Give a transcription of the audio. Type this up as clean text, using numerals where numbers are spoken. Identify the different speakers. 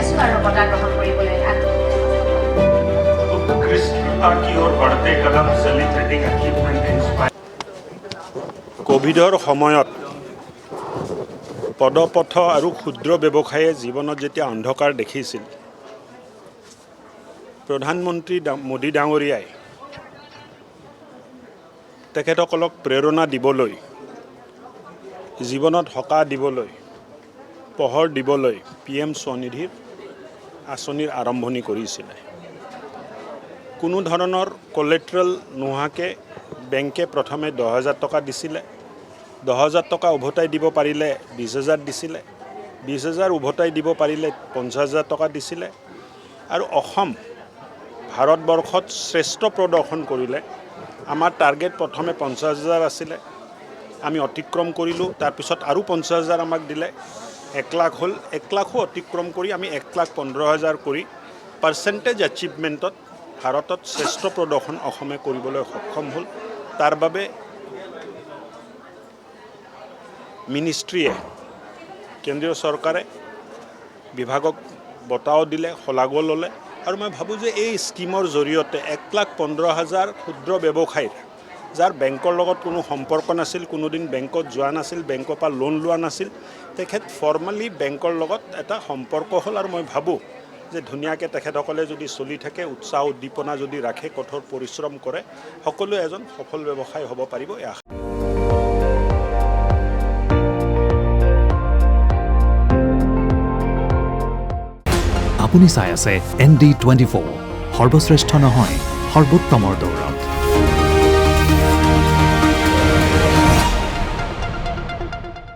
Speaker 1: বিচাৰিছোঁ আৰু বঁটা গ্ৰহণ কৰিবলৈ
Speaker 2: কোভিডৰ সময়ত পদপথ আৰু ক্ষুদ্ৰ ব্যৱসায়ে জীৱনত যেতিয়া অন্ধকাৰ দেখিছিল, প্ৰধানমন্ত্ৰী মোদী ডাঙৰীয়াই তেখেতসকলক প্ৰেৰণা দিবলৈ, জীৱনত সকাহ দিবলৈ, পোহৰ দিবলৈ PM স্বনিধিৰ আঁচনিৰ আৰম্ভণি কৰিছিলে। কোনো ধৰণৰ কোলেট্ৰেল নোহোৱাকৈ বেংকে প্ৰথমে 10,000 টকা দিছিলে, 10,000 টকা উভতাই দিব পাৰিলে 20,000 দিছিলে, 20,000 উভতাই দিব পাৰিলে 50,000 টকা দিছিলে। আৰু অসম ভাৰতবৰ্ষত শ্ৰেষ্ঠ প্ৰদৰ্শন কৰিলে। আমাৰ টাৰ্গেট প্ৰথমে 50,000 আছিলে, আমি অতিক্ৰম কৰিলোঁ। তাৰপিছত আৰু 50,000 আমাক দিলে, 1 লাখ হ'ল। 1 লাখো অতিক্ৰম কৰি আমি 1,15,000 কৰি পাৰ্চেণ্টেজ এচিভমেণ্টত ভাৰতত শ্ৰেষ্ঠ প্ৰদৰ্শন অসমে কৰিবলৈ সক্ষম হ'ল। তাৰ বাবে মিনিষ্ট্ৰীয়ে, কেন্দ্ৰীয় চৰকাৰে বিভাগক বঁটাও দিলে, শলাগো ল'লে। আৰু মই ভাবোঁ যে এই স্কিমৰ জৰিয়তে 1,15,000 ক্ষুদ্ৰ ব্যৱসায়ীৰ, যাৰ বেংকৰ লগত কোনো সম্পৰ্ক নাছিল, কোনোদিন বেংকত যোৱা নাছিল, বেংকৰ পৰা লোন লোৱা নাছিল, তেখেত ফৰ্মেলি বেংকৰ লগত এটা সম্পৰ্ক হ'ল। আৰু মই ভাবোঁ যে ধুনীয়াকৈ তেখেতসকলে যদি চলি থাকে, উৎসাহ উদ্দীপনা যদি ৰাখে, কঠোৰ পৰিশ্ৰম কৰে, সকলোৱে এজন সফল ব্যৱসায়ী হ'ব পাৰিব।
Speaker 3: আপুনি চাই আছে ND24, সৰ্বশ্ৰেষ্ঠ নহয়, সৰ্বোত্তমৰ দৌৰ।